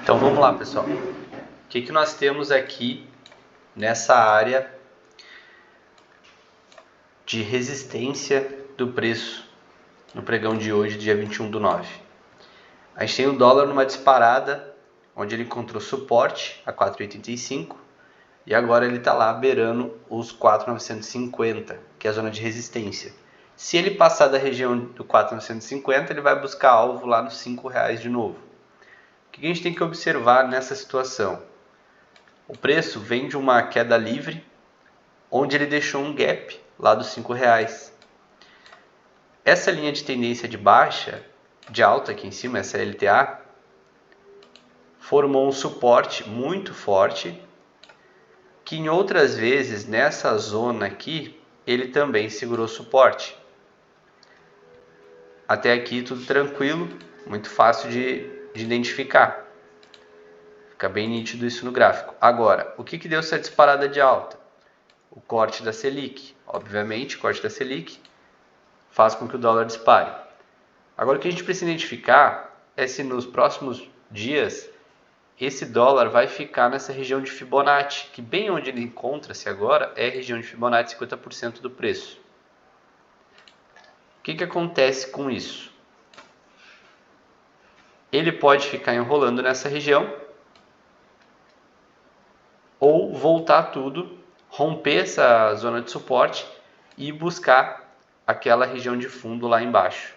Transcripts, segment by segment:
Então vamos lá, pessoal. O que nós temos aqui nessa área de resistência do preço no pregão de hoje, dia 21/9? A gente tem o dólar numa disparada, onde ele encontrou suporte a 4,85 e agora ele está lá beirando os 4,950, que é a zona de resistência. Se ele passar da região do 4,950, ele vai buscar alvo lá nos R$5 de novo. O que a gente tem que observar nessa situação? O preço vem de uma queda livre, onde ele deixou um gap lá dos R$5. Essa linha de tendência de baixa, de alta aqui em cima, essa LTA, formou um suporte muito forte, que em outras vezes, nessa zona aqui, ele também segurou suporte. Até aqui tudo tranquilo, muito fácil de identificar. Fica bem nítido isso no gráfico. Agora, o que deu essa disparada de alta? O corte da Selic. Obviamente, o corte da Selic faz com que o dólar dispare. Agora, o que a gente precisa identificar é se nos próximos dias esse dólar vai ficar nessa região de Fibonacci, que bem onde ele encontra-se agora é a região de Fibonacci, 50% do preço. O que acontece com isso? Ele pode ficar enrolando nessa região ou voltar tudo, romper essa zona de suporte e buscar aquela região de fundo lá embaixo.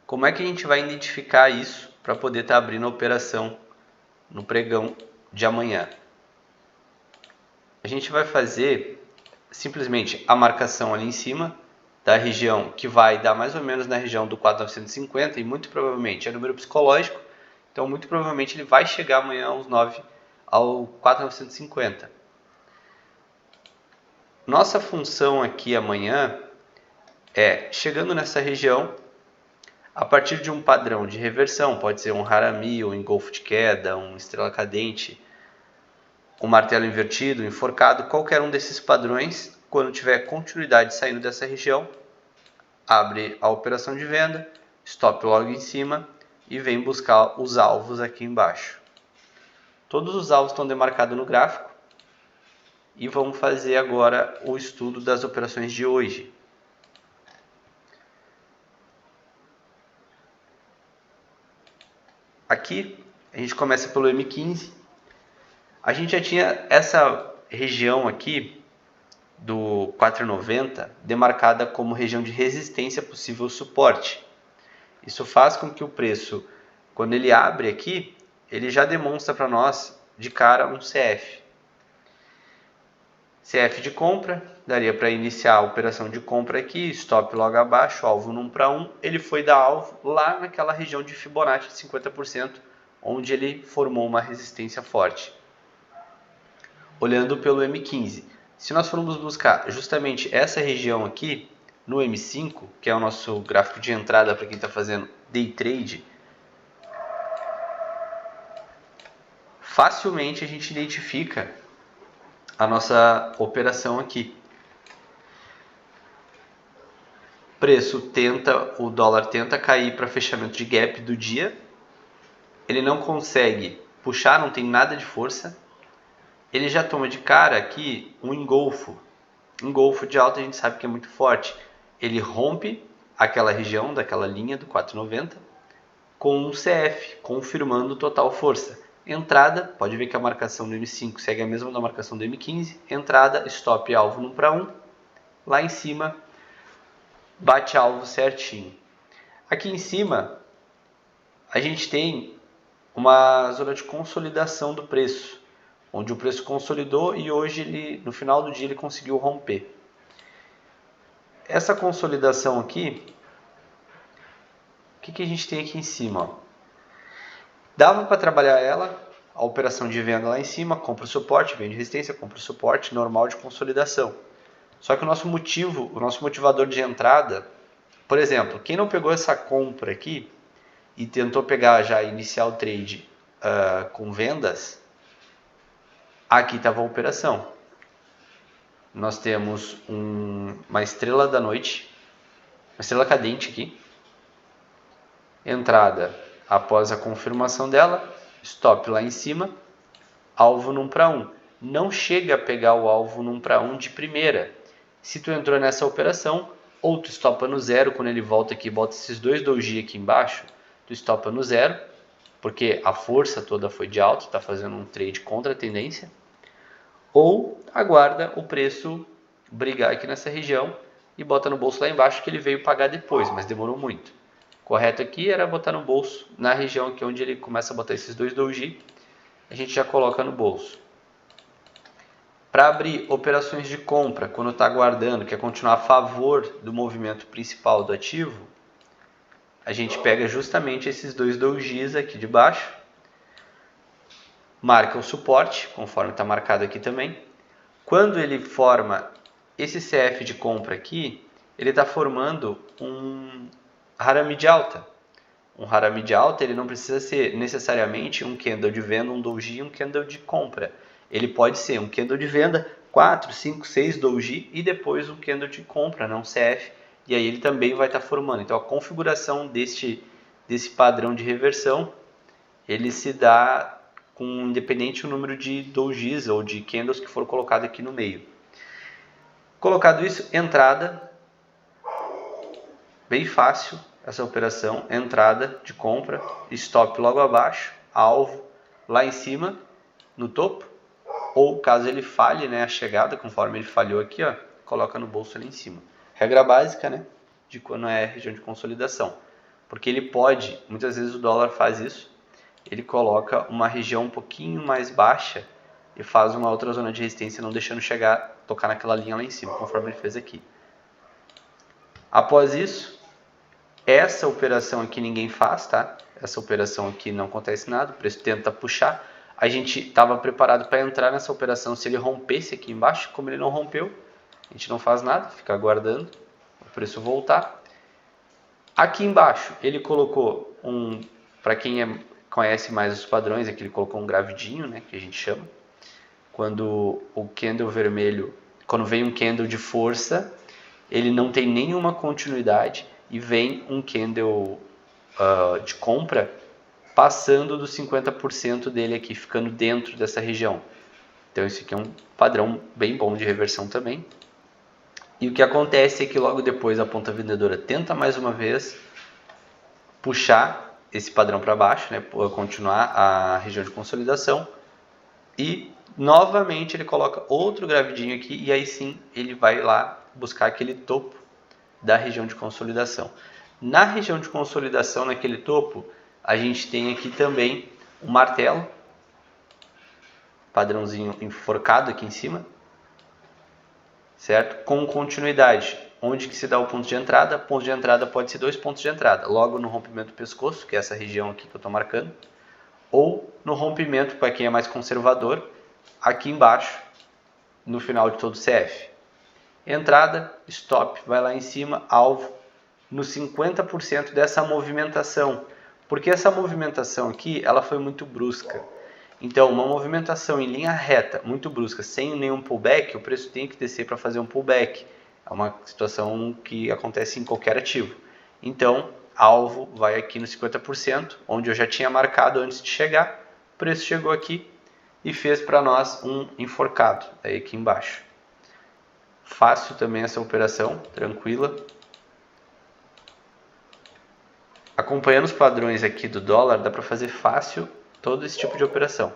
Como é que a gente vai identificar isso para poder estar abrindo a operação no pregão de amanhã? A gente vai fazer simplesmente a marcação ali em cima da região que vai dar mais ou menos na região do 4,950 e muito provavelmente é número psicológico, então muito provavelmente ele vai chegar amanhã ao 4,950. Nossa função aqui amanhã é, chegando nessa região, a partir de um padrão de reversão, pode ser um harami, um engolfo de queda, um estrela cadente, um martelo invertido, um enforcado, qualquer um desses padrões, quando tiver continuidade saindo dessa região, abre a operação de venda, stop logo em cima e vem buscar os alvos aqui embaixo. Todos os alvos estão demarcados no gráfico e vamos fazer agora o estudo das operações de hoje. Aqui a gente começa pelo M15. A gente já tinha essa região aqui do 4,90 demarcada como região de resistência possível suporte. Isso faz com que o preço, quando ele abre aqui, ele já demonstra para nós de cara um CF. CF de compra, daria para iniciar a operação de compra aqui, stop logo abaixo, alvo no 1 para 1. Ele foi dar alvo lá naquela região de Fibonacci de 50%, onde ele formou uma resistência forte. Olhando pelo M15, se nós formos buscar justamente essa região aqui, no M5, que é o nosso gráfico de entrada para quem está fazendo day trade, facilmente a gente identifica a nossa operação aqui. O dólar tenta cair para fechamento de gap do dia, ele não consegue puxar, não tem nada de força, ele já toma de cara aqui um engolfo. Engolfo de alta a gente sabe que é muito forte. Ele rompe aquela região daquela linha do 4,90 com um CF, confirmando total força. Entrada, pode ver que a marcação do M5 segue a mesma da marcação do M15. Entrada, stop alvo no 1 para 1. Lá em cima, bate alvo certinho. Aqui em cima, a gente tem uma zona de consolidação do preço, onde o preço consolidou e hoje, no final do dia, ele conseguiu romper. Essa consolidação aqui, o que a gente tem aqui em cima? Ó? Dava para trabalhar ela, a operação de venda lá em cima, compra o suporte, vende resistência, compra o suporte, normal de consolidação. Só que o nosso motivador de entrada, por exemplo, quem não pegou essa compra aqui e tentou pegar já iniciar o trade com vendas, aqui estava a operação. Nós temos uma estrela da noite, uma estrela cadente aqui, entrada após a confirmação dela, stop lá em cima, alvo no 1 para 1. Não chega a pegar o alvo no 1 para 1 de primeira. Se tu entrou nessa operação, ou tu stopa no 0, quando ele volta aqui, bota esses dois doji aqui embaixo, tu stopa no 0, porque a força toda foi de alta, está fazendo um trade contra a tendência, ou aguarda o preço brigar aqui nessa região e bota no bolso lá embaixo, que ele veio pagar depois, mas demorou muito. Correto aqui era botar no bolso, na região aqui onde ele começa a botar esses dois doji, a gente já coloca no bolso. Para abrir operações de compra, quando está aguardando, quer continuar a favor do movimento principal do ativo, a gente pega justamente esses dois dojis aqui de baixo, marca o suporte, conforme está marcado aqui também. Quando ele forma esse CF de compra aqui, ele está formando um Harami de alta. Um Harami de alta, ele não precisa ser necessariamente um candle de venda, um doji e um candle de compra. Ele pode ser um candle de venda, 4, 5, 6 doji e depois um candle de compra, não CF. E aí ele também vai estar formando. Então a configuração desse padrão de reversão, ele se dá com independente o número de dojis ou de candles que for colocado aqui no meio. Colocado isso, entrada, bem fácil essa operação, entrada de compra, stop logo abaixo, alvo lá em cima, no topo, ou caso ele falhe, né, a chegada, conforme ele falhou aqui, ó, coloca no bolso ali em cima. Regra básica, né, de quando é região de consolidação, porque ele pode, muitas vezes o dólar faz isso, ele coloca uma região um pouquinho mais baixa e faz uma outra zona de resistência, não deixando chegar, tocar naquela linha lá em cima, conforme ele fez aqui. Após isso, essa operação aqui ninguém faz, tá? Essa operação aqui não acontece nada, o preço tenta puxar. A gente estava preparado para entrar nessa operação se ele rompesse aqui embaixo, como ele não rompeu, a gente não faz nada, fica aguardando o preço voltar. Aqui embaixo ele colocou para quem conhece mais os padrões, aqui ele colocou um gravidinho, né, que a gente chama. Quando o candle vermelho, quando vem um candle de força, ele não tem nenhuma continuidade e vem um candle de compra passando dos 50% dele aqui, ficando dentro dessa região. Então isso aqui é um padrão bem bom de reversão também. E o que acontece é que logo depois a ponta vendedora tenta mais uma vez puxar esse padrão para baixo, né, continuar a região de consolidação, e novamente ele coloca outro gravidinho aqui e aí sim ele vai lá buscar aquele topo da região de consolidação. Na região de consolidação, naquele topo, a gente tem aqui também um martelo, padrãozinho enforcado aqui em cima, certo? Com continuidade. Onde que se dá o ponto de entrada? Ponto de entrada pode ser 2 pontos de entrada. Logo no rompimento do pescoço, que é essa região aqui que eu estou marcando, ou no rompimento, para quem é mais conservador, aqui embaixo, no final de todo o CF. Entrada, stop, vai lá em cima, alvo, no 50% dessa movimentação. Porque essa movimentação aqui, ela foi muito brusca. Então, uma movimentação em linha reta, muito brusca, sem nenhum pullback, o preço tem que descer para fazer um pullback. É uma situação que acontece em qualquer ativo. Então, alvo vai aqui no 50%, onde eu já tinha marcado antes de chegar. O preço chegou aqui e fez para nós um enforcado, aí aqui embaixo. Fácil também essa operação, tranquila. Acompanhando os padrões aqui do dólar, dá para fazer fácil todo esse tipo de operação.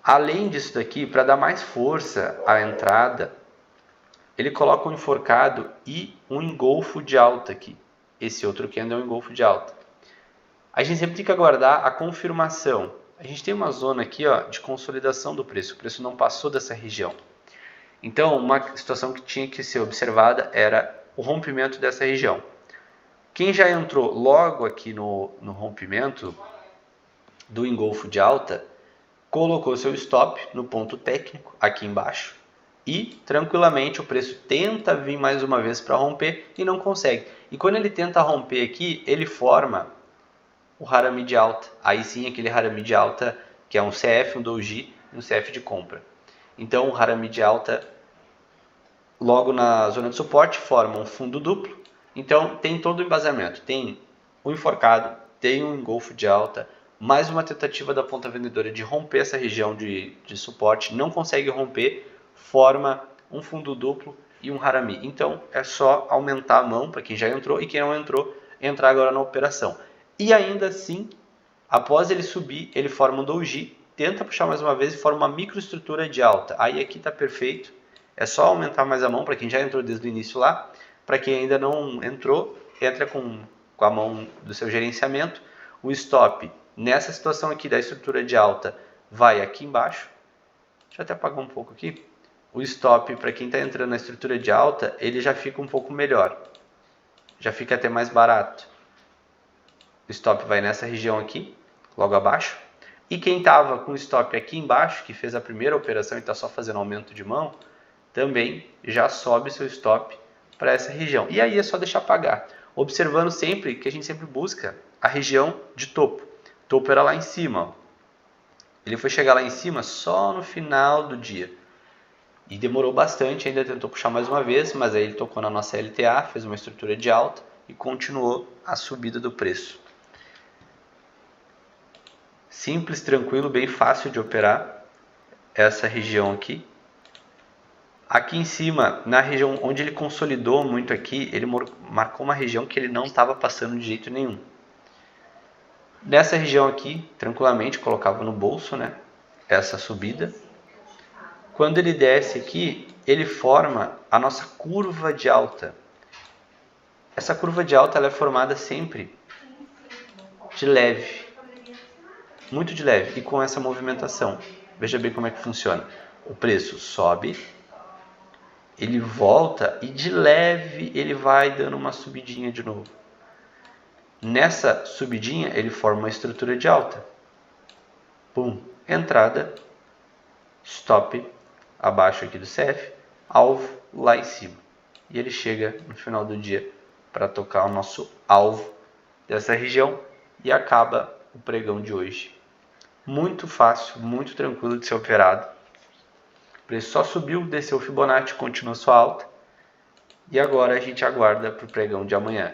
Além disso daqui, para dar mais força à entrada, ele coloca um enforcado e um engolfo de alta aqui. Esse outro candle é um engolfo de alta. A gente sempre tem que aguardar a confirmação. A gente tem uma zona aqui, ó, de consolidação do preço. O preço não passou dessa região. Então, uma situação que tinha que ser observada era o rompimento dessa região. Quem já entrou logo aqui no rompimento do engolfo de alta, colocou seu stop no ponto técnico, aqui embaixo, e tranquilamente o preço tenta vir mais uma vez para romper e não consegue. E quando ele tenta romper aqui, ele forma o Harami de alta. Aí sim, aquele Harami de alta que é um CF, um doji e um CF de compra. Então o Harami de alta, logo na zona de suporte, forma um fundo duplo. Então tem todo o embasamento. Tem o enforcado, tem um engolfo de alta, Mais uma tentativa da ponta vendedora de romper essa região de suporte, não consegue romper, forma um fundo duplo e um harami. Então é só aumentar a mão para quem já entrou e quem não entrou, entrar agora na operação. E ainda assim, após ele subir, ele forma um doji, tenta puxar mais uma vez e forma uma microestrutura de alta. Aí aqui está perfeito, é só aumentar mais a mão para quem já entrou desde o início lá. Para quem ainda não entrou, entra com a mão do seu gerenciamento. O stop nessa situação aqui da estrutura de alta vai aqui embaixo. Deixa eu até apagar um pouco aqui. O stop, para quem está entrando na estrutura de alta, ele já fica um pouco melhor. Já fica até mais barato. O stop vai nessa região aqui, logo abaixo. E quem estava com o stop aqui embaixo, que fez a primeira operação e está só fazendo aumento de mão, também já sobe seu stop para essa região. E aí é só deixar pagar. Observando sempre que a gente sempre busca a região de topo. Topo era lá em cima. Ó. Ele foi chegar lá em cima só no final do dia. E demorou bastante, ainda tentou puxar mais uma vez, mas aí ele tocou na nossa LTA, fez uma estrutura de alta e continuou a subida do preço. Simples, tranquilo, bem fácil de operar essa região aqui. Aqui em cima, na região onde ele consolidou muito aqui, ele marcou uma região que ele não estava passando de jeito nenhum. Nessa região aqui, tranquilamente, colocava no bolso, né, essa subida. Quando ele desce aqui, ele forma a nossa curva de alta. Essa curva de alta ela é formada sempre de leve, muito de leve, e com essa movimentação. Veja bem como é que funciona. O preço sobe, ele volta e de leve ele vai dando uma subidinha de novo. Nessa subidinha ele forma uma estrutura de alta. Pum, entrada, stop, abaixo aqui do CF, alvo lá em cima. E ele chega no final do dia para tocar o nosso alvo dessa região e acaba o pregão de hoje. Muito fácil, muito tranquilo de ser operado. O preço só subiu, desceu o Fibonacci, continuou sua alta. E agora a gente aguarda para o pregão de amanhã.